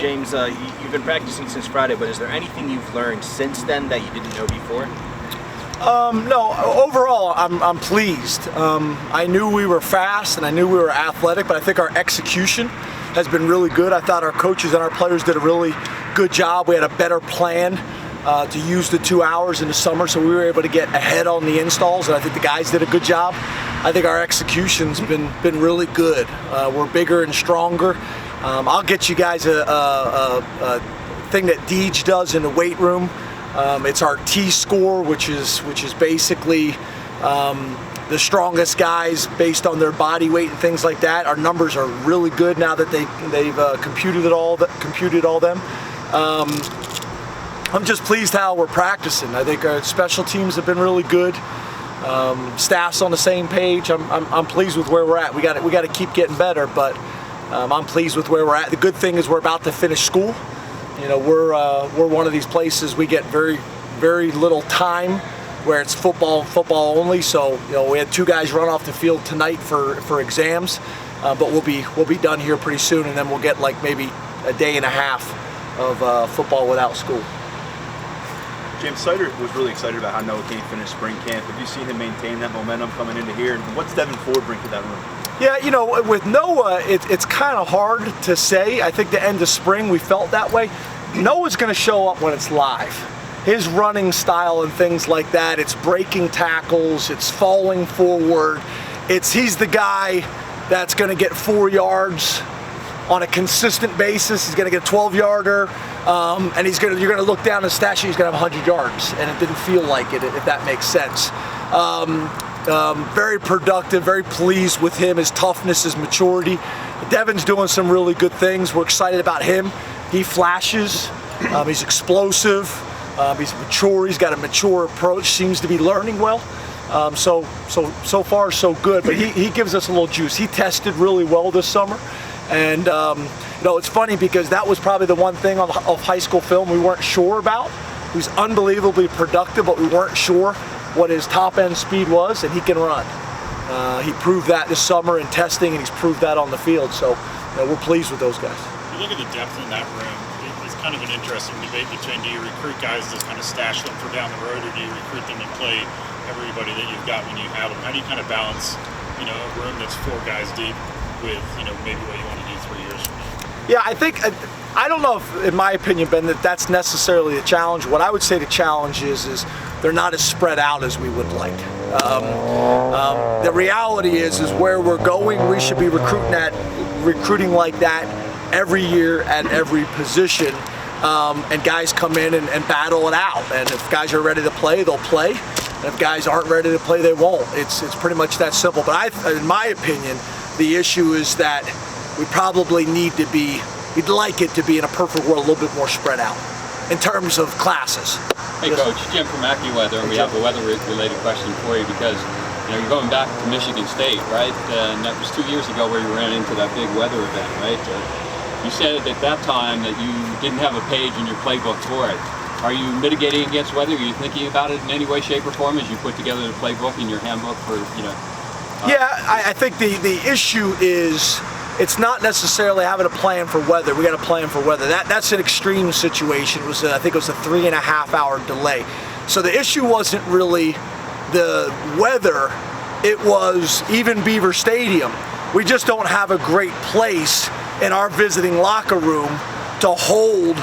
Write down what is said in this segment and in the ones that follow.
James, you've been practicing since Friday, but is there anything you've learned since then that you didn't know before? No, overall, I'm pleased. I knew we were fast and I knew we were athletic, but I think our execution has been really good. I thought our coaches and our players did a really good job. We had a better plan to use the 2 hours in the summer, so we were able to get ahead on the installs, and I think the guys did a good job. I think our execution's been really good. We're bigger and stronger. I'll get you guys a thing that Deej does in the weight room. It's our T-score, which is basically the strongest guys based on their body weight and things like that. Our numbers are really good now that they've computed all them. I'm just pleased how we're practicing. I think our special teams have been really good. Staff's on the same page. I'm pleased with where we're at. We got to keep getting better, but I'm pleased with where we're at. The good thing is we're about to finish school. You know, we're one of these places we get very, very little time where it's football only. So, you know, we had 2 guys run off the field tonight for exams, but we'll be done here pretty soon, and then we'll get like maybe a day and a half of football without school. James Sider was really excited about how Noah Kane finished spring camp. Have you seen him maintain that momentum coming into here? And what's Devin Ford bring to that room? Yeah, you know, with Noah, it's kind of hard to say. I think the end of spring we felt that way. Noah's going to show up when it's live. His running style and things like that, it's breaking tackles, it's falling forward. He's the guy that's going to get 4 yards on a consistent basis. He's going to get a 12-yarder, and you're going to look down the stat sheet, he's going to have 100 yards, and it didn't feel like it, if that makes sense. Very productive, very pleased with him, his toughness, his maturity. Devin's doing some really good things. We're excited about him. He flashes, he's explosive, he's mature, he's got a mature approach, seems to be learning well. So far so good, but he gives us a little juice. He tested really well this summer. And you know, it's funny because that was probably the one thing of high school film we weren't sure about. He was unbelievably productive, but we weren't sure what his top end speed was, and he can run. He proved that this summer in testing, and he's proved that on the field. So you know, we're pleased with those guys. You look at the depth in that room. It's kind of an interesting debate between, do you recruit guys to kind of stash them for down the road, or do you recruit them to play everybody that you've got when you have them? How do you kind of balance, you know, a room that's 4 guys deep with, you know, maybe what you want to do 3 years from now? Yeah, I don't know if, in my opinion, Ben, that's necessarily a challenge. What I would say the challenge is they're not as spread out as we would like. The reality is where we're going, we should be recruiting like that every year at every position, and guys come in and battle it out. And if guys are ready to play, they'll play. And if guys aren't ready to play, they won't. It's pretty much that simple. But in my opinion, the issue is that we probably we'd like it to be in a perfect world a little bit more spread out in terms of classes. Hey Coach, Jim from AccuWeather, and we have a weather-related question for you because you know you're going back to Michigan State, right? And that was 2 years ago where you ran into that big weather event, right? You said at that time that you didn't have a page in your playbook for it. Are you mitigating against weather? Are you thinking about it in any way, shape, or form as you put together the playbook in your handbook for, you know? Yeah, I think the issue is it's not necessarily having a plan for weather. We got a plan for weather. That's an extreme situation. I think it was a 3.5 hour delay. So the issue wasn't really the weather. It was even Beaver Stadium. We just don't have a great place in our visiting locker room to hold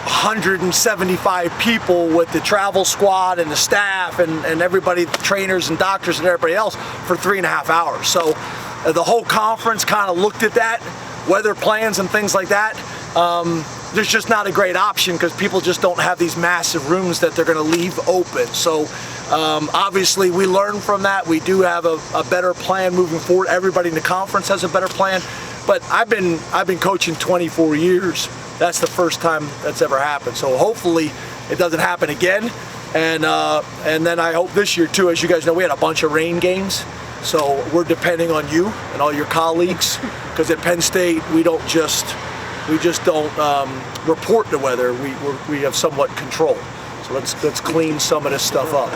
175 people with the travel squad and the staff and everybody, the trainers and doctors and everybody else for 3.5 hours. So the whole conference kind of looked at that, weather plans and things like that. There's just not a great option because people just don't have these massive rooms that they're going to leave open. So obviously we learned from that. We do have a better plan moving forward. Everybody in the conference has a better plan. But I've been coaching 24 years. That's the first time that's ever happened. So hopefully it doesn't happen again. And then I hope this year too. As you guys know, we had a bunch of rain games. So we're depending on you and all your colleagues because at Penn State we just don't report the weather. We have somewhat control. So let's clean some of this stuff up.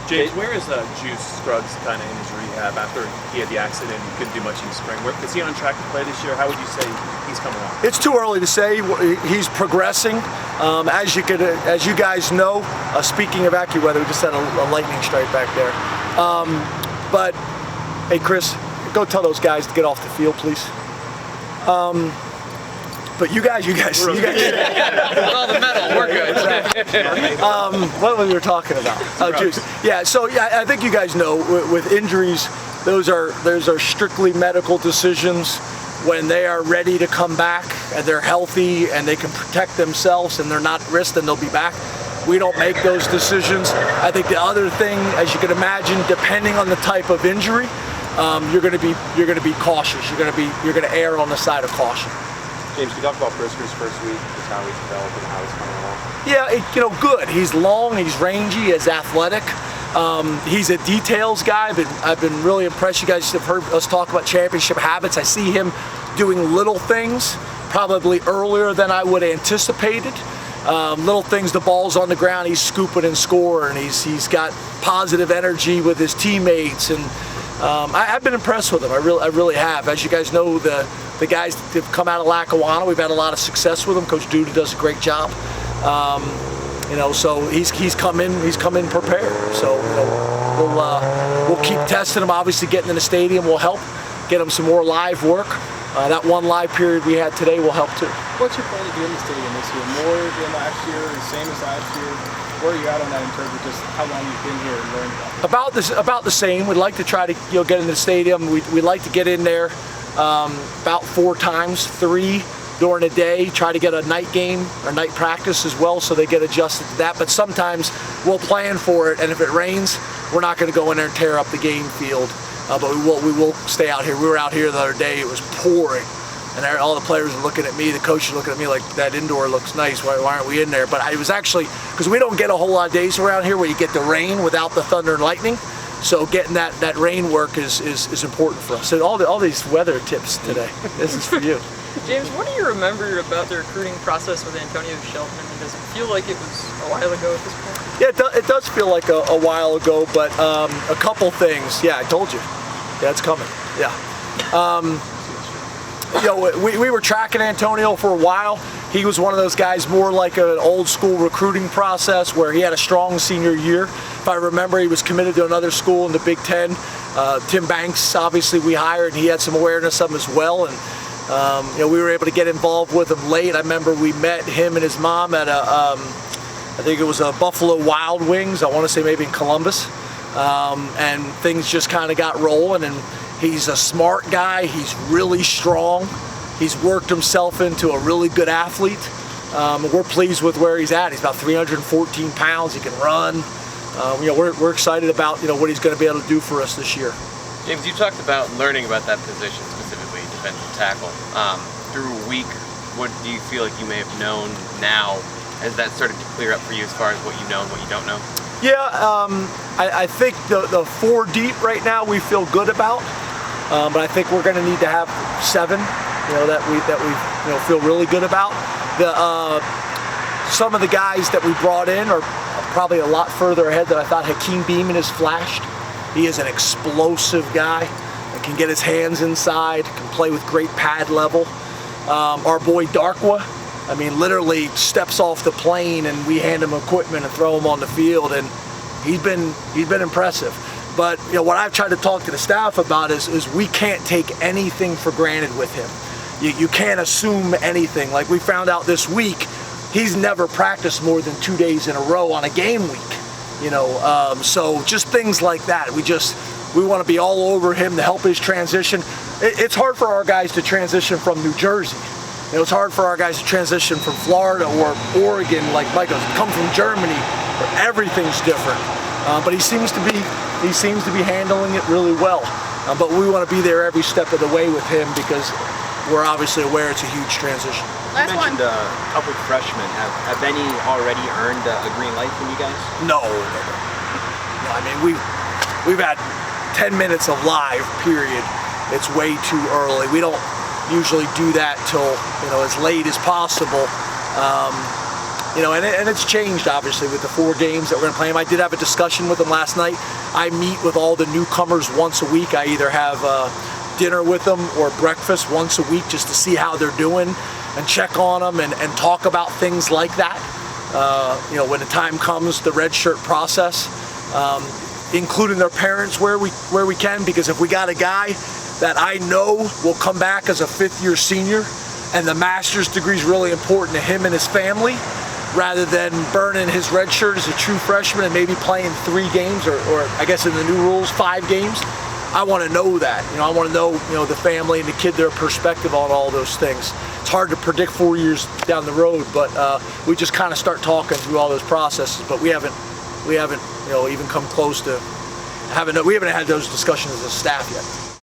James, where is Juice Scruggs kind of in his rehab after he had the accident and couldn't do much in the spring? Is he on track to play this year? How would you say he's coming along? It's too early to say. He's progressing. As you guys know, speaking of AccuWeather, we just had a lightning strike back there. But hey, Chris, go tell those guys to get off the field, please. But you guys. With all the metal, we're good. What were we talking about? Juice. Yeah. So yeah, I think you guys know with injuries, those are strictly medical decisions. When they are ready to come back and they're healthy and they can protect themselves and they're not at risk, then they'll be back. We don't make those decisions. I think the other thing, as you can imagine, depending on the type of injury, you're going to be cautious. You're going to err on the side of caution. James, can you talk about Brisker's first week, just how he's developed and how he's coming along? Yeah, good. He's long, he's rangy, he's athletic. He's a details guy. I've been really impressed. You guys have heard us talk about championship habits. I see him doing little things probably earlier than I would have anticipated. Little things, the ball's on the ground, he's scooping and scoring. He's got positive energy with his teammates, and I've been impressed with him. I really have. As you guys know, the guys that have come out of Lackawanna, we've had a lot of success with them. Coach Duda does a great job. So he's come in prepared. So we'll keep testing him. Obviously, getting in the stadium will help. Get him some more live work. That one live period we had today will help too. What's your plan to do in the stadium this year? More than last year, the same as last year? Where are you at on that in terms of just how long you've been here and learned about it? About the same. We'd like to try to get in the stadium. We'd like to get in there about 4 times, 3 during the day. Try to get a night game or night practice as well, so they get adjusted to that. But sometimes we'll plan for it, and if it rains, we're not going to go in there and tear up the game field. But we will stay out here. We were out here the other day. It was pouring, and all the players were looking at me. The coach was looking at me like, that indoor looks nice. Why aren't we in there? But it was actually because we don't get a whole lot of days around here where you get the rain without the thunder and lightning. So getting that rain work is important for us. So all these weather tips today. This is for you. James, what do you remember about the recruiting process with Antone Hill? I mean, does it feel like it was a while ago at this point? Yeah, it does feel like a while ago, but a couple things. Yeah, I told you. Yeah, it's coming. Yeah. We were tracking Antonio for a while. He was one of those guys more like an old school recruiting process where he had a strong senior year. If I remember, he was committed to another school in the Big Ten. Tim Banks, obviously, we hired, and he had some awareness of him as well. And we were able to get involved with him late. I remember we met him and his mom at I think it was a Buffalo Wild Wings. I want to say maybe in Columbus. And things just kind of got rolling. And he's a smart guy. He's really strong. He's worked himself into a really good athlete. We're pleased with where he's at. He's about 314 pounds. He can run. We're excited about what he's going to be able to do for us this year. James, you talked about learning about that position, specifically defensive tackle. Through a week, what do you feel like you may have known now? Has that started to clear up for you as far as what you know and what you don't know? Yeah, I think the 4 deep right now we feel good about, but I think we're going to need to have 7. That we feel really good about. Some of the guys that we brought in are probably a lot further ahead than I thought. Hakeem Beeman has flashed. He is an explosive guy that can get his hands inside, can play with great pad level. Our boy Darkwa, I mean, literally steps off the plane and we hand him equipment and throw him on the field, and he's been impressive. But what I've tried to talk to the staff about is we can't take anything for granted with him. You can't assume anything. Like we found out this week, he's never practiced more than 2 days in a row on a game week. So just things like that. We want to be all over him to help his transition. It's hard for our guys to transition from New Jersey. It's hard for our guys to transition from Florida or Oregon, like Michael's come from Germany, where everything's different. But he seems to be handling it really well. But we want to be there every step of the way with him because we're obviously aware it's a huge transition. You mentioned a couple of freshmen. Have any already earned a green light from you guys? No. I mean, we've had 10 minutes of live, period. It's way too early. We don't usually do that till as late as possible. and it's changed obviously with the 4 games that we're gonna play them. I did have a discussion with them last night. I meet with all the newcomers once a week. I either have dinner with them or breakfast once a week just to see how they're doing and check on them and talk about things like that. When the time comes, the red shirt process, including their parents where we can, because if we got a guy that I know will come back as a 5th-year senior and the master's degree is really important to him and his family, rather than burning his red shirt as a true freshman and maybe playing 3 games or I guess in the new rules 5 games, I want to know that. I want to know the family and the kid, their perspective on all those things. It's hard to predict 4 years down the road, but we just kind of start talking through all those processes. But we haven't even come close to we haven't had those discussions as a staff yet.